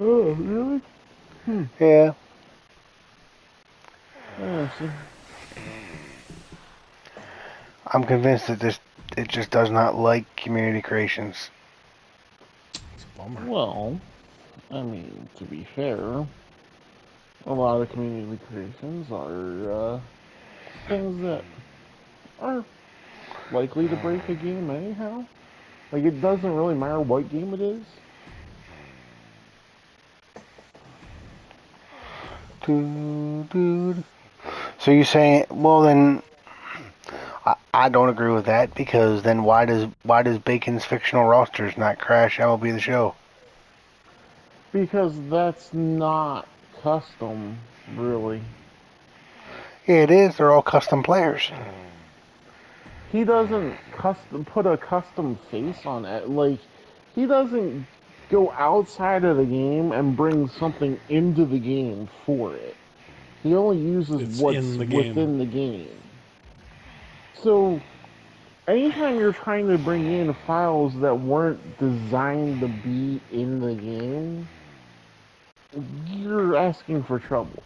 Oh, really? Hmm. Yeah. Interesting. I'm convinced that it just does not like community creations. It's a bummer. Well, I mean, to be fair, a lot of community creations are things that are likely to break a game anyhow. Like, it doesn't really matter what game it is. Dude. So you're saying, well then, I don't agree with that because then why does Bacon's fictional rosters not crash MLB The Show? Because that's not custom, really. Yeah, it is. They're all custom players. He doesn't put a custom face on it. Like, he doesn't go outside of the game and bring something into the game for it. He only uses It's what's in the game. within the game. So, anytime you're trying to bring in files that weren't designed to be in the game, you're asking for trouble.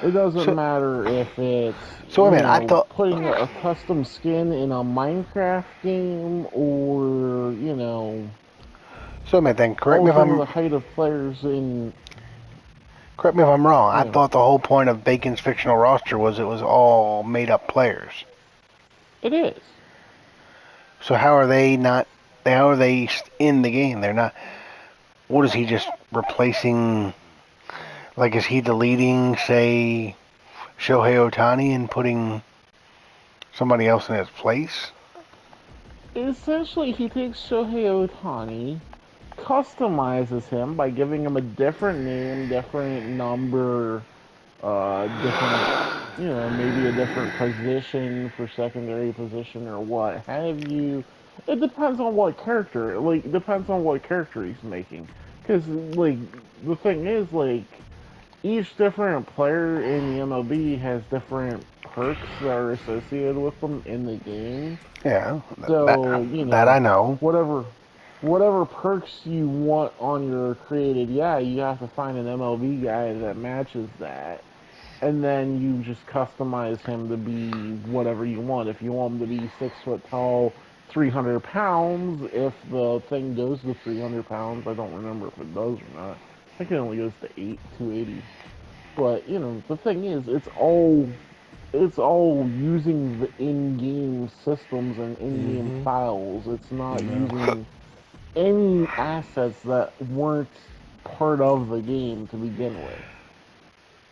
It doesn't So, matter if it's, so wait a minute. I thought. putting a custom skin in a Minecraft game or, So wait a minute. Then altering the height of players in, correct me if I'm wrong. I you know, thought the whole point of Bacon's fictional roster was it was all made up players. it is. So how are they not? How are they in the game? They're not. What is he just replacing? Like, is he deleting, say, Shohei Otani and putting somebody else in his place? Essentially, he takes Shohei Otani, customizes him by giving him a different name, different number, different, maybe a different position for secondary position or what have you. It depends on what character, like, depends on what character he's making. Because, like, the thing is, like, each different player in the MLB has different perks that are associated with them in the game. Yeah, So, that I know. whatever perks you want on your created, yeah, you have to find an MLB guy that matches that. And then you just customize him to be whatever you want. If you want him to be 6 foot tall, 300 pounds, if the thing goes to 300 pounds, I don't remember if it does or not. I think it only goes to 280. But the thing is, it's all using the in-game systems and in-game Mm-hmm. files. It's not Yeah. using any assets that weren't part of the game to begin with.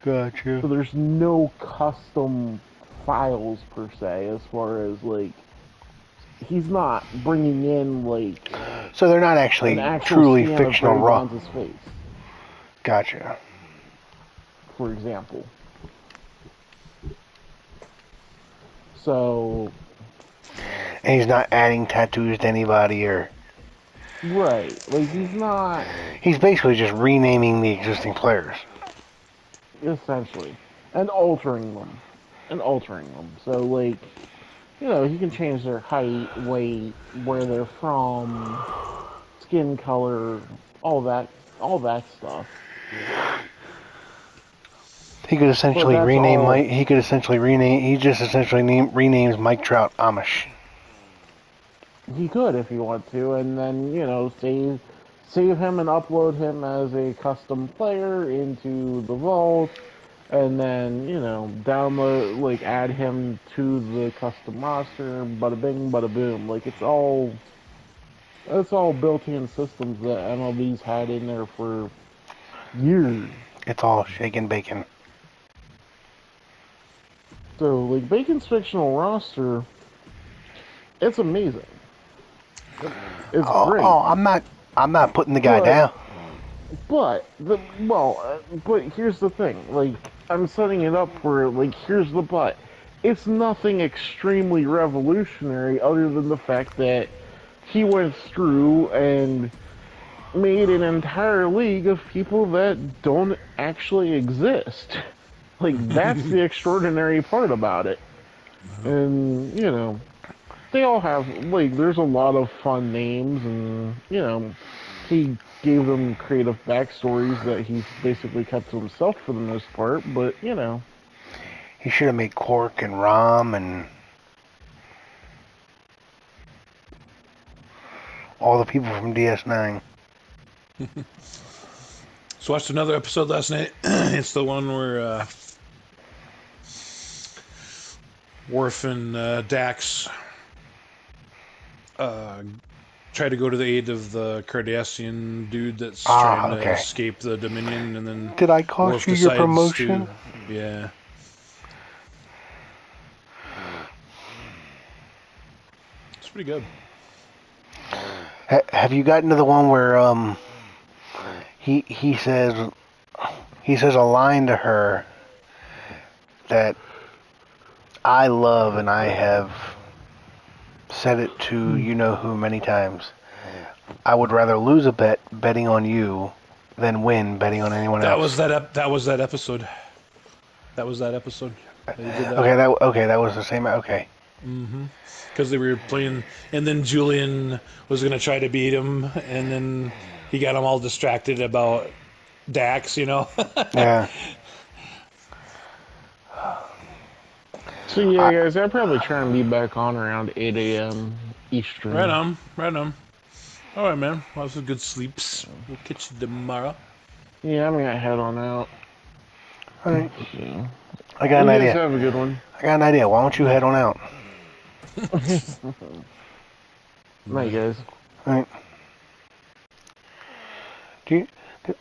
Gotcha. So there's no custom files per se as far as like he's not bringing in like So they're not an actually actual truly scan of fictional Barry raw. Bonds' face, Gotcha. for example. So And he's not adding tattoos to anybody, or right, like he's not he's basically just renaming the existing players. essentially and altering them. So like he can change their height, weight, where they're from, skin color, all that, all that stuff. He could But essentially that's rename all. Mike. He could essentially rename. He just essentially renames Mike Trout Amish. He could if he want to, and then save him and upload him as a custom player into the vault, and then download add him to the custom roster. Bada bing, bada boom. Like it's all built-in systems that MLB's had in there for years. It's all shaken bacon. So like Bacon's fictional roster, it's amazing. It's great. I'm not putting the guy But down. but here's the thing. Like I'm setting it up for here's the but. It's nothing extremely revolutionary other than the fact that he went through and made an entire league of people that don't actually exist. Like that's the extraordinary part about it. And they all have there's a lot of fun names, and he gave them creative backstories that he's basically kept to himself for the most part. But you know, He should have made Quark and Rom and all the people from DS9. So watched another episode last night. It's the one where Worf and Dax try to go to the aid of the Cardassian dude that's trying to escape the Dominion, and then Did I cost Worf you your decides promotion? Yeah. It's pretty good. Have you gotten to the one where he says a line to her that I love, and I have said it to you know who many times. I would rather lose a bet betting on you than win betting on anyone else. That was that episode. That was that episode. They did that. Okay, that was the same. Okay. Mm-hmm. Because they were playing, and then Julian was going to try to beat him, and then he got him all distracted about Dax, you know? Yeah. so yeah, guys, I'll probably try and be back on around 8 a.m. Eastern. Right on. All right, man. Well, some good sleeps. We'll catch you tomorrow. Yeah, I'm gonna head on out. All right. Yeah. I got an You guys idea. have a good one. I got an idea. Why don't you head on out? Night, guys. All right.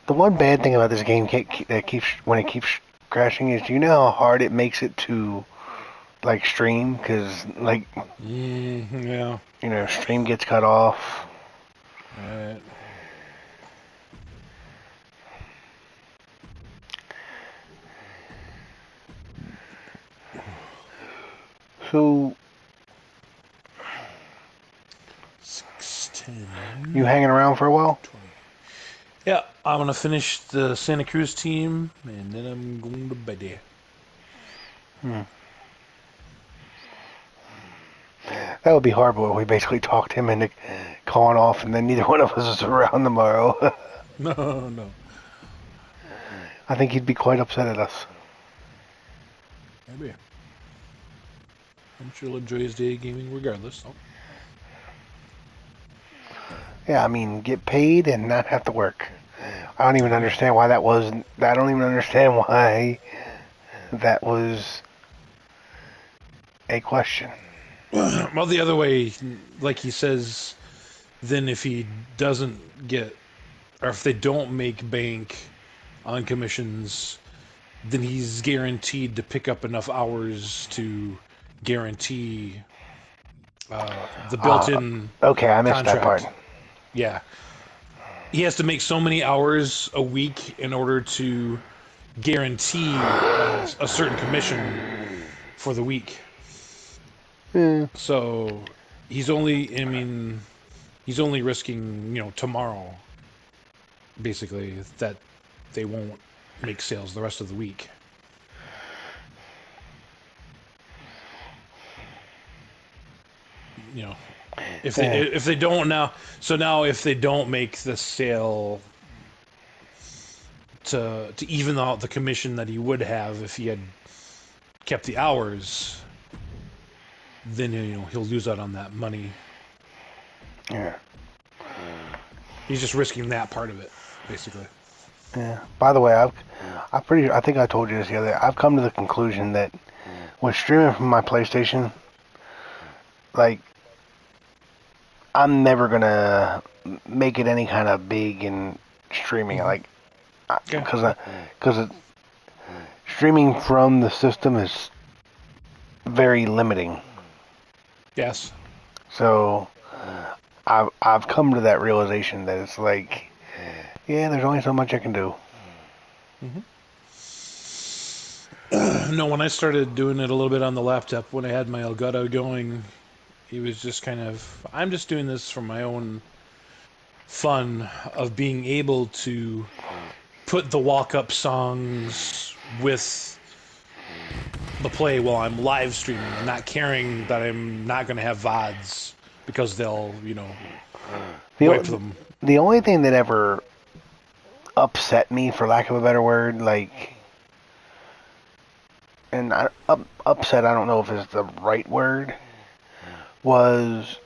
The one bad thing about this game that keeps when it keeps crashing is, do you know how hard it makes it to like stream? Because like Yeah. you know, stream gets cut off. All right. So 6:10. you hanging around for a while? Yeah, I'm gonna finish the Santa Cruz team, and then I'm going to bed. That would be hard, but we basically talked him into calling off, and then neither one of us is around tomorrow. No. I think he'd be quite upset at us. Maybe. I'm sure he'll enjoy his day gaming regardless. So. Yeah, I mean, get paid and not have to work. I don't even understand why that was. I don't even understand why that was a question. Well, the other way, like he says, then if he doesn't get, or if they don't make bank on commissions, then he's guaranteed to pick up enough hours to guarantee the built-in Okay, I missed contract. that part. Yeah. He has to make so many hours a week in order to guarantee a certain commission for the week. Yeah. So he's only risking, tomorrow, basically, that they won't make sales the rest of the week. If they don't now, so now if they don't make the sale to even out the commission that he would have if he had kept the hours, then he'll lose out on that money. Yeah. He's just risking that part of it, basically. Yeah. By the way, I think I told you this the other day. I've come to the conclusion that when streaming from my PlayStation, like, I'm never gonna make it any kind of big in streaming, like, because streaming from the system is very limiting. Yes. So I've come to that realization that it's like, yeah, there's only so much I can do. No, when I started doing it a little bit on the laptop, when I had my Elgato going, it was just kind of, I'm just doing this for my own fun of being able to put the walk-up songs with the play while I'm live streaming and not caring that I'm not going to have VODs because they'll, wipe them. The only thing that ever upset me, for lack of a better word. Like, and upset, I don't know if it's the right word, was,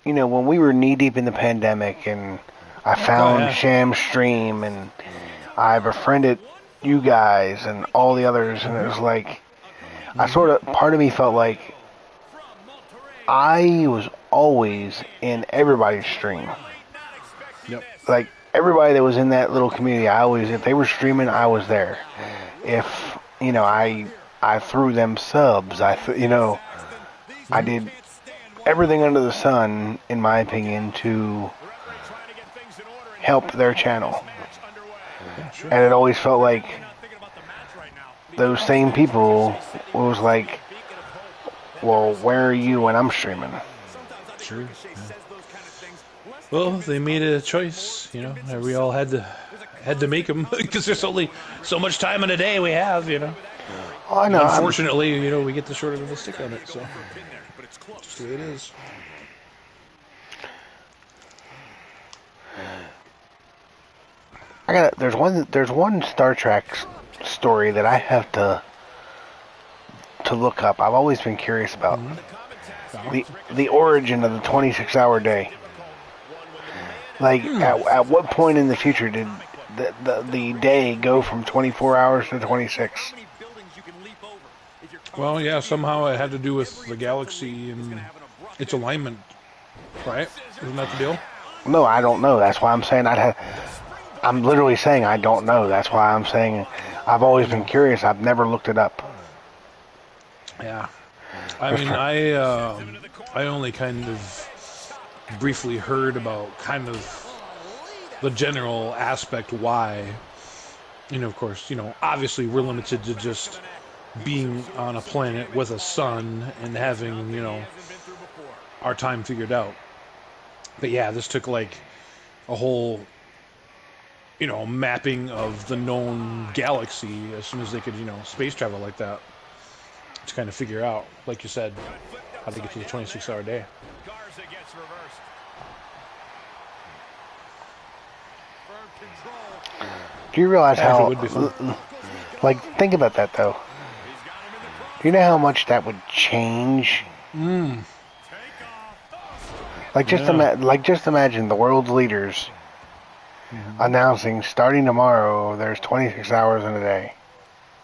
when we were knee deep in the pandemic and I found Sham Stream and I befriended you guys and all the others, and it was like, part of me felt like I was always in everybody's stream. Yep. Like, everybody that was in that little community, if they were streaming, I was there. If, I threw them subs, I did everything under the sun, in my opinion, to help their channel. And it always felt like those same people was like, well, where are you when I'm streaming? Sure. Yeah. Well, they made a choice, we all had to make them because there's only so much time in a day we have, Oh, I know. Unfortunately, we get the short end of the stick on it, so just the way it is. There's one Star Trek story that I have to look up. I've always been curious about the origin of the 26-hour day. Like, at what point in the future did the day go from 24 hours to 26? Well, yeah, somehow it had to do with the galaxy and its alignment, right? Isn't that the deal? No, I don't know. That's why I'm saying I'm literally saying I don't know. That's why I'm saying I've always been curious. I've never looked it up. Yeah. I mean, I only kind of briefly heard about kind of the general aspect why. Of course, obviously we're limited to just being on a planet with a sun and having, our time figured out. But yeah, this took like a whole, mapping of the known galaxy as soon as they could, space travel like that to kind of figure out, like you said, how to get to the 26-hour day. Do you realize how, like, think about that though. Do you know how much that would change? Like, just imagine the world's leaders announcing, starting tomorrow, there's 26 hours in a day.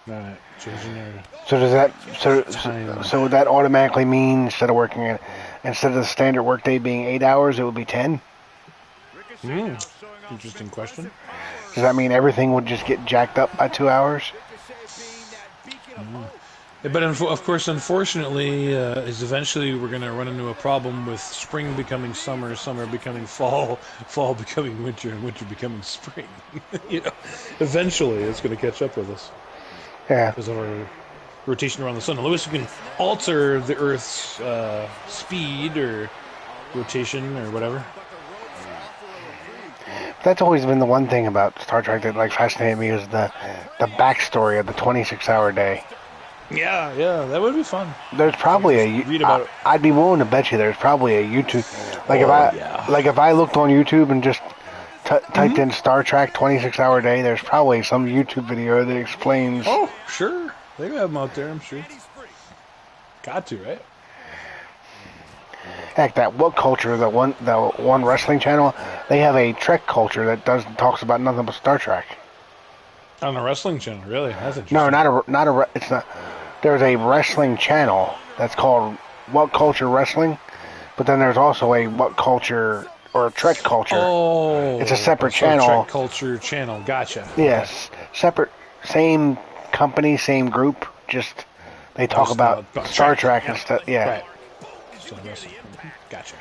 Right. So does that so would that automatically mean instead of the standard workday being 8 hours, it would be 10? Interesting question. Does that mean everything would just get jacked up by 2 hours? But of course, unfortunately, is eventually we're going to run into a problem with spring becoming summer, summer becoming fall, fall becoming winter, and winter becoming spring. Eventually it's going to catch up with us. Yeah. Because of our rotation around the sun. Unless we can alter the Earth's speed or rotation or whatever. That's always been the one thing about Star Trek that fascinated me, is the backstory of the 26-hour day. Yeah, that would be fun. There's probably I'd be willing to bet you there's probably a YouTube. If I looked on YouTube and just typed in Star Trek 26-hour day, there's probably some YouTube video that explains. Oh, sure. They have them out there, I'm sure. Got to, right? Heck, that What Culture, the one wrestling channel, they have a Trek culture that talks about nothing but Star Trek. On a wrestling channel, really? That's interesting. No, it's not. There's a wrestling channel that's called What Culture Wrestling, but then there's also a What Culture or a Trek Culture. Oh, it's a separate channel. Trek Culture channel, gotcha. Yes, separate, same company, same group. Just they talk about Star Trek and stuff. Yeah. Right. So wrestling. Gotcha.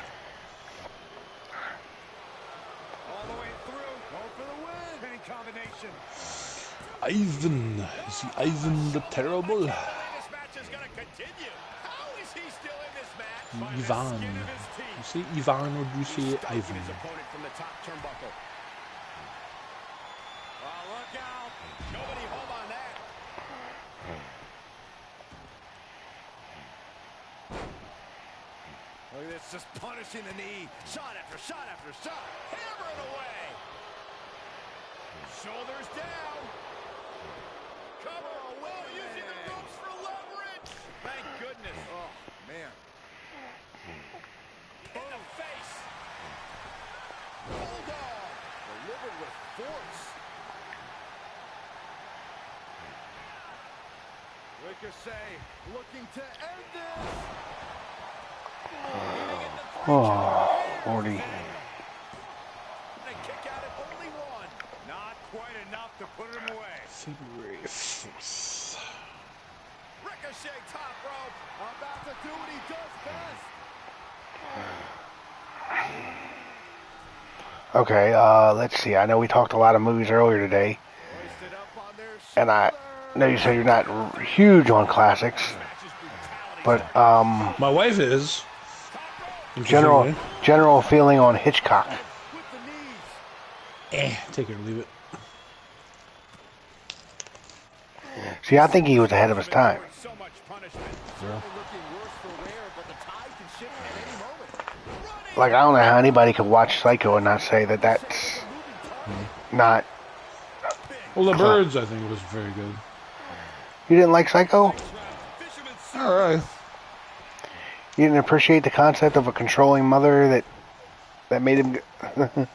Ivan. Is he Ivan the Terrible? Ivan. You say Ivan or do you say Ivan? Look at this, just punishing the knee. Shot after shot after shot. Hammer it away. Shoulders down. Cover. Oh, using the ropes for leverage. Thank goodness. Oh, man. In the face. Bulldog. Delivered with force. Ricochet looking to end this. Oh, 40. And a kick out at only one. Not quite enough to put him away. February 4th. Ricochet top rope. About to do what he does best. Okay, let's see. I know we talked a lot of movies earlier today, Hoisted up on their and I shoulder. know you said you're not huge on classics, Matches brutality. but My wife is. general Interestingly. general feeling on Hitchcock. With the knees. Take it or leave it. See, I think he was ahead of his time. So much punishment. Certainly looking worse for wear, but the tide can shift at any moment. Running. Like, I don't know how anybody could watch Psycho and not say that that's not. Well, The Birds, I think, was very good. You didn't like Psycho? Fisherman's All right. You didn't appreciate the concept of a controlling mother that made him. hoisted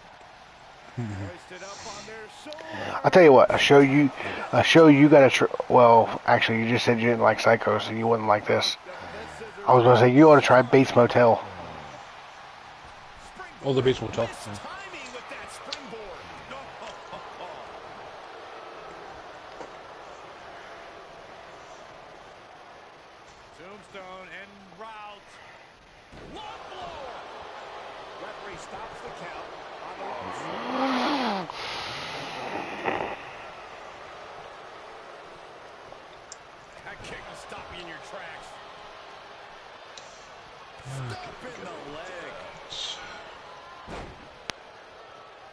up on their shoulder. I'll tell you what, a show you got to. Well, actually, you just said you didn't like Psycho, so you wouldn't like this. I was gonna say you ought to try Bates Motel. Oh, the Bates Motel. Yeah. Timing with that springboard. Tombstone en route. Love blower. Referee stops the count on the ropes. That kick will stop you in your tracks. Stop in the leg.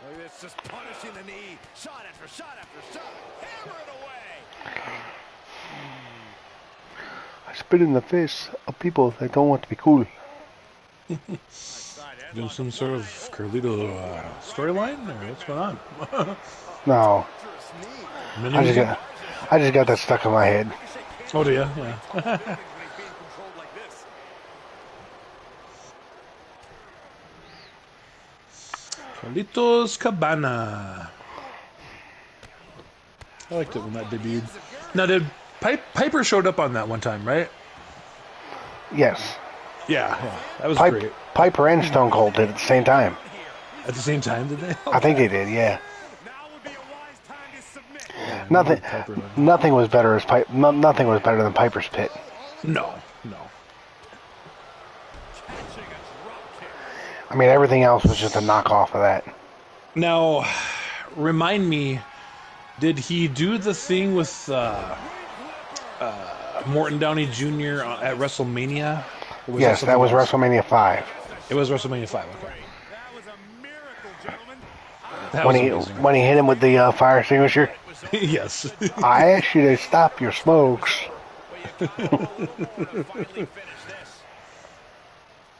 Look at this, just punishing the knee. Shot after shot after shot. Hammer it away. I spit in the face of people that don't want to be cool. Doing some sort of Carlito storyline, or what's going on? No, Mini I music? just got that stuck in my head. Oh, do you? Yeah. Carlitos Cabana. I liked it when that debuted. Now, did Piper showed up on that one time, right? Yes, Yeah, that was great. Piper and Stone Cold did at the same time. At the same time, did they? I think they did. Yeah, Now would be a wise time to submit. nothing. Piper did. Nothing was better as nothing was better than Piper's Pit. No. Catching a drop kick. I mean, everything else was just a knockoff of that. Now, remind me, did he do the thing with Morton Downey Jr. at WrestleMania? Or Yes, that something was else? WrestleMania 5 It was WrestleMania 5. Okay. That was a miracle, gentlemen. That when was he amazing. when he hit him with the fire extinguisher. Yes. I asked you to stop your smokes. But you gotta have a little more to finally finish this.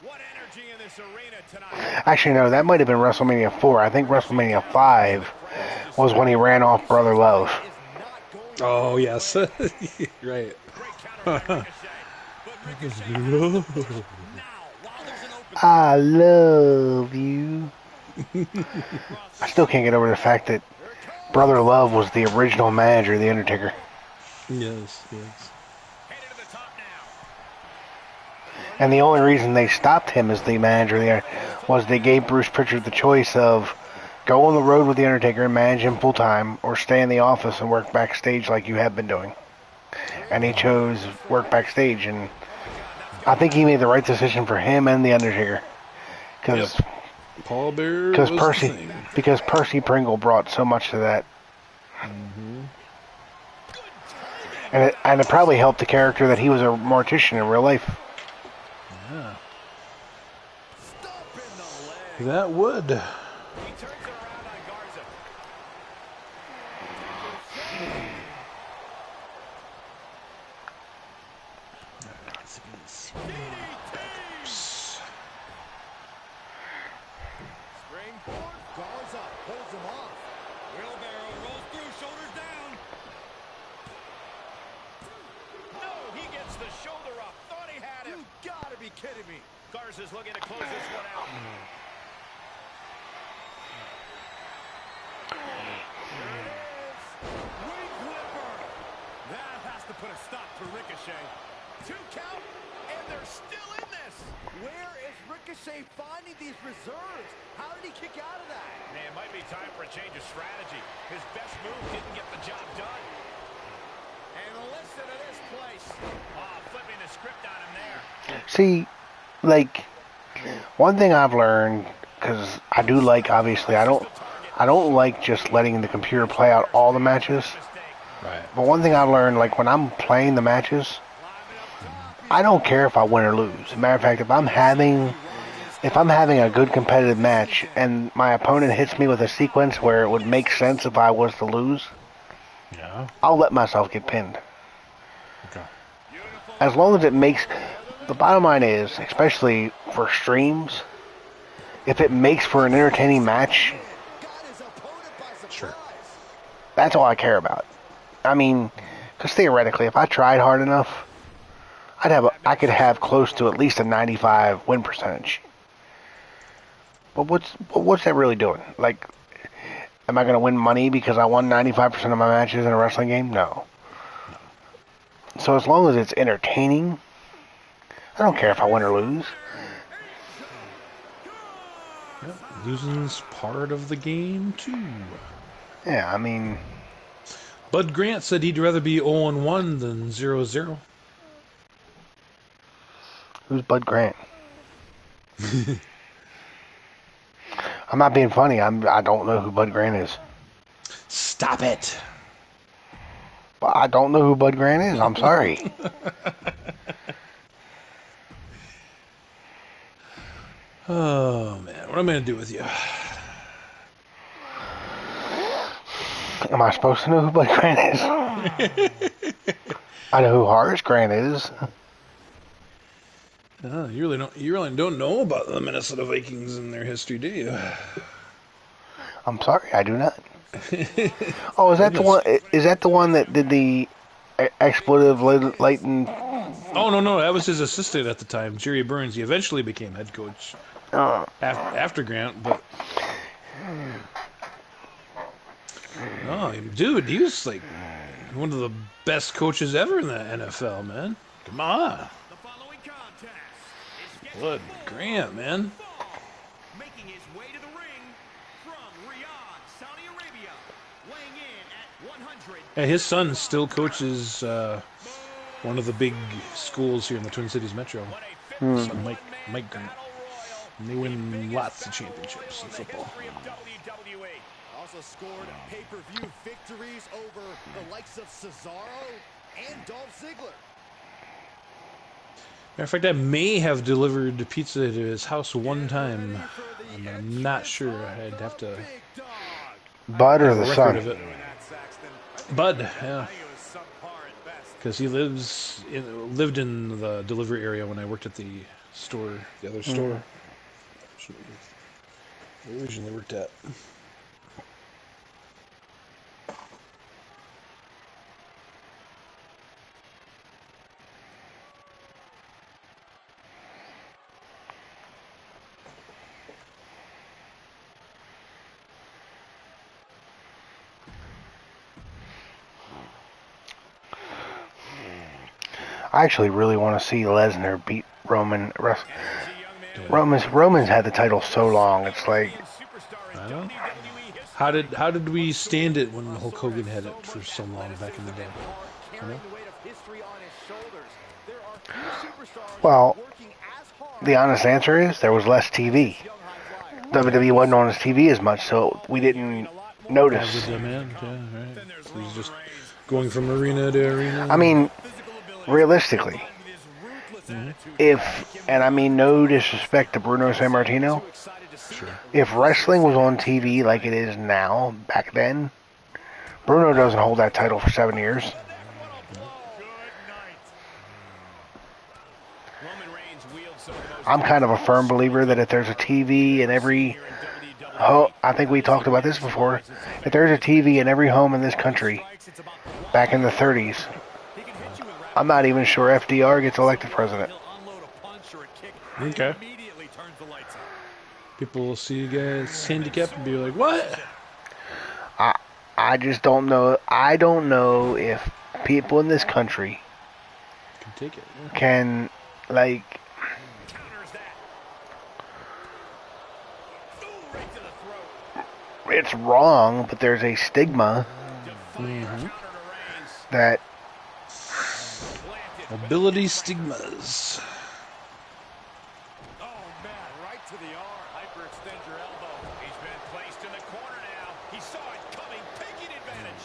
What energy in this arena tonight. Actually, no, that might have been WrestleMania 4. I think WrestleMania 5 was when he ran off Brother Love. Is not going to Oh, yes. Right. great counter by Ricochet. But Ricochet now, while there's an open I love you. I still can't get over the fact that Brother Love was the original manager of The Undertaker. Yes. headed to the top now. And the only reason they stopped him as the manager there was they gave Bruce Pritchard the choice of go on the road with The Undertaker and manage him full time, or stay in the office and work backstage like you have been doing. And he chose work backstage, and I think he made the right decision for him and The Undertaker. Because Paul Bear was the thing. Percy Pringle brought so much to that. And it probably helped the character that he was a mortician in real life. Yeah. Stop in the leg. That would. He turns it around on Garza. Springboard. Garza pulls him off. Wheelbarrow rolls kidding me? Garza's looking to close this one out. There it is. Wing whipper. That has to put a stop to Ricochet. 2 count, and they're still in this. Where is Ricochet finding these reserves? How did he kick out of that? Man, it might be time for a change of strategy. His best move didn't get the job done. And listen to this place. Oh, flipping the script on him there. See, like, one thing I've learned, because I do like, obviously, I don't like just letting the computer play out all the matches. Right. But one thing I've learned, like, when I'm playing the matches, I don't care if I win or lose. As a matter of fact, if I'm having a good competitive match and my opponent hits me with a sequence where it would make sense if I was to lose, Yeah. I'll let myself get pinned. Okay. As long as it makes... The bottom line is, especially for streams, if it makes for an entertaining match, Got his opponent by surprise. Sure. that's all I care about. I mean, because theoretically, if I tried hard enough, I could have close to at least a 95 win percentage. But what's that really doing? Like, am I going to win money because I won 95% of my matches in a wrestling game? No. So as long as it's entertaining, I don't care if I win or lose. Yep. Losing's part of the game too. Yeah, I mean, Bud Grant said he'd rather be 0-1 than 0-0. who's Bud Grant? I'm not being funny. I don't know who Bud Grant is. Stop it. But I don't know who Bud Grant is. I'm sorry. Oh man, what am I gonna do with you? Am I supposed to know who Bud Grant is? I know who Horace Grant is. You really don't know about the Minnesota Vikings and their history, do you? I'm sorry, I do not. Oh, is that the one? Is that the one that did the expletive latent? Oh no, that was his assistant at the time, Jerry Burns. He eventually became head coach after Grant, but oh, dude, he was like one of the best coaches ever in the NFL, man. Come on, The following contest is Bud Grant, man. making his way to the ring from Riyadh, Saudi Arabia, weighing in at 100. Yeah, his son still coaches one of the big schools here in the Twin Cities Metro. His son Mike Grant. And they win lots of championships in football. Also scored pay-per-view victories over the likes of Cesaro and Dolph Ziggler. Matter of fact, I may have delivered pizza to his house one time. And I'm not sure. I'd have to Bud or have the a record of son? it. Bud, yeah. Because he lived in the delivery area when I worked at the store, the other store. I originally worked at. I actually really want to see Lesnar beat Roman. Roman's had the title so long. It's like, I know. How did we stand it when Hulk Hogan had it for so long back in the day? Carrying the weight of history on his shoulders. There are few superstars well, working as hard the honest answer is there was less TV. as young high flyers. WWE wasn't on his TV as much, so we didn't As notice. a demand, yeah, right. So he's just going from arena to arena. I mean, realistically, and I mean no disrespect to Bruno Sammartino, if wrestling was on TV like it is now, back then, Bruno doesn't hold that title for 7 years. I'm kind of a firm believer that if there's a TV in every I think we talked about this before, if there's a TV in every home in this country back in the 30s, I'm not even sure FDR gets elected president. He'll unload a punch or a kick Okay. Immediately turns the lights on. People will see you guys handicapped and be like, "What?" I just don't know. I don't know if people in this country Can take it. Yeah. can, like, Counters that. Ooh, right to the throat. it's wrong, but there's a stigma Defiant counter to Reigns. that Planted. Ability stigmas. Oh, man, right to the arm. Hyperextend your elbow. He's been placed in the corner now. He saw it coming, taking advantage.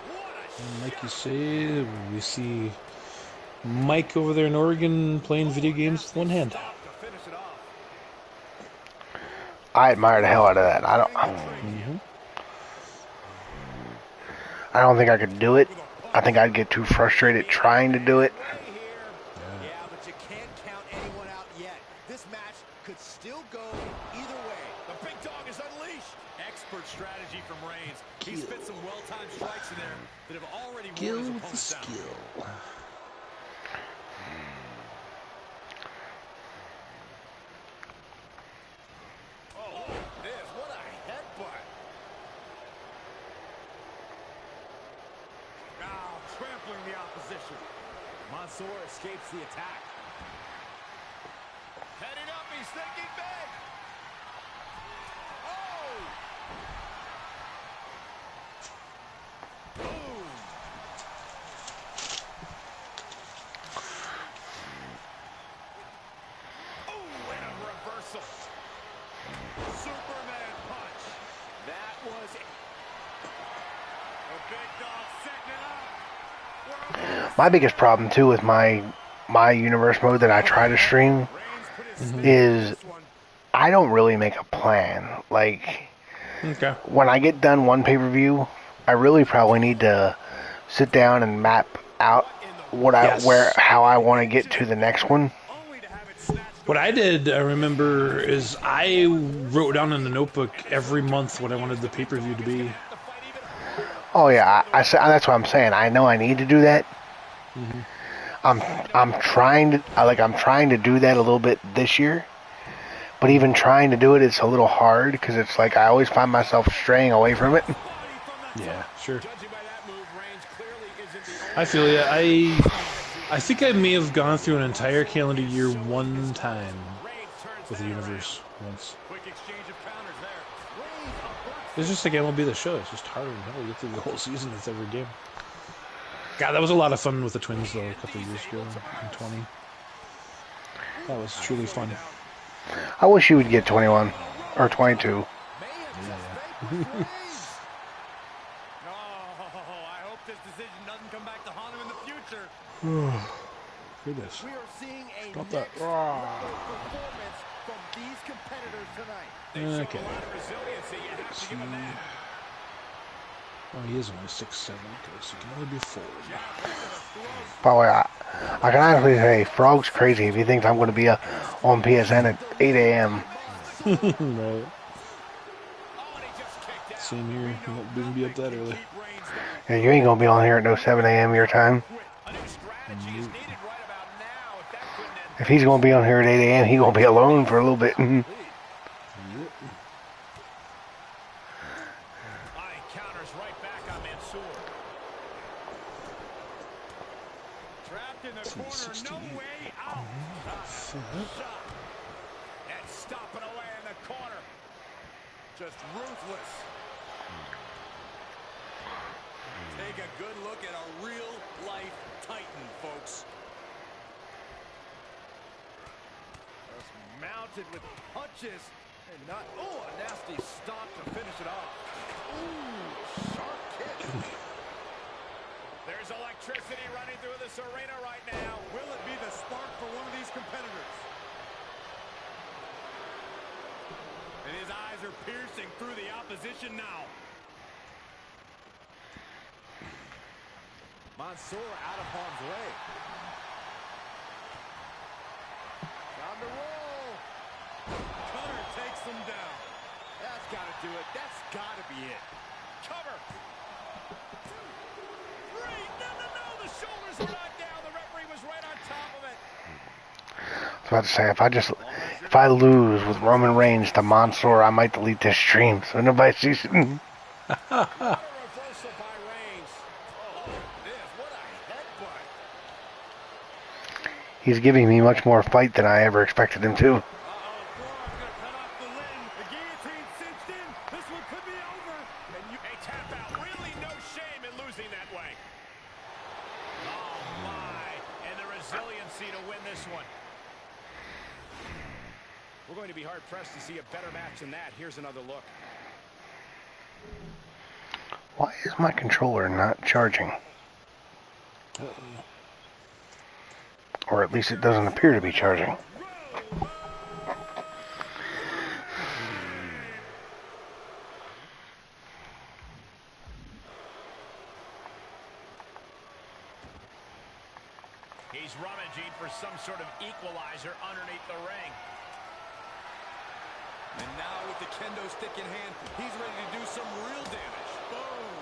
What a And like you shot. say, we see Mike over there in Oregon playing video games with one hand. Stop to finish it off. I admire the hell out of that. I don't think I could do it. I think I'd get too frustrated trying to do it. Yeah, but you can't count anyone out yet. This match could still go either way. The big dog is unleashed. Expert strategy from Reigns. He's fit some well-timed strikes in there that have already worn Skill his with the opponents down. skill. Oh, this, what a headbutt. Now, trampling the opposition. Mansoor escapes the attack. Heading up, he's thinking big. Oh! Boom! Oh, and a reversal. Superman punch. That was it. The big dog setting it up. My biggest problem too with my universe mode that I try to stream Reigns put his stamp is on this one. I don't really make a plan. Like, Okay. when I get done one pay-per-view, I really probably need to sit down and map out Yes. how I want to get to the next one. Only to have it snatched What I did, I remember, is I wrote down in the notebook every month what I wanted the pay-per-view to be. Oh yeah, that's what I'm saying. I know I need to do that. I'm trying to do that a little bit this year, but even trying to do it, it's a little hard because it's like I always find myself straying away from it. Yeah, sure. Judging by that move, Reigns clearly isn't the I feel ya. I think I may have gone through an entire calendar year one time Reigns turns with the that universe once. around. Quick exchange of counters there. Reigns averts It's just like MLB The Show. It's just harder than hell to get through the whole season with every game. God, that was a lot of fun with the Twins, though, a couple of years ago in 20. That was truly fun. I wish you would get 21 or 22. may have just vanquished Reigns. Oh, I hope this decision doesn't come back to haunt him in the future. Goodness. We are seeing a Stop that. next level performance from these competitors tonight. They show Okay. a lot of resiliency. You have to give him that. Oh, he is only 6'7", so he can only be forward. By the way, I can honestly say Frog's crazy if he thinks I'm going to be on PSN at 8 a.m. Right. Oh, and he just kicked out. Same here. He won't be up that early. Keep Reigns down. And you ain't going to be on here at no 7 a.m. your time. A new strategy is needed right about now. If that couldn't end If he's going to be on here at 8 a.m., he's going to be alone for a little bit. Mike counters right back on Mansoor. Trapped in the corner, 16. no way out. Shot. And stomping away in the corner. Just ruthless. Take a good look at a real-life Titan, folks. Just mounted with punches and not. Oh, a nasty stomp to finish it off. Ooh, sharp kick. There's electricity running through this arena right now. Will it be the spark for one of these competitors? And his eyes are piercing through the opposition now. Mansoor out of harm's way. Time to roll. Cutter takes him down. That's got to do it. That's got to be it. Cover. Three. No. The shoulders were not down. The referee was right on top of it. I was about to say, if I lose with Roman Reigns to Mansoor, I might delete this stream so nobody sees it. A reversal by Reigns. Oh, Miz, what a headbutt. He's giving me much more fight than I ever expected him to. Uh-oh, forearm's gonna cut off the limb. The guillotine cinched in. This one could be over. And you a tap out. Really no shame in losing that way. Oh my. And the resiliency to win this one. We're going to be hard-pressed to see a better match than that. Here's another look. Why is my controller not charging? Or at least it doesn't appear to be charging. He's rummaging for some sort of equalizer underneath the ring. And now with the kendo stick in hand, he's ready to do some real damage. Boom.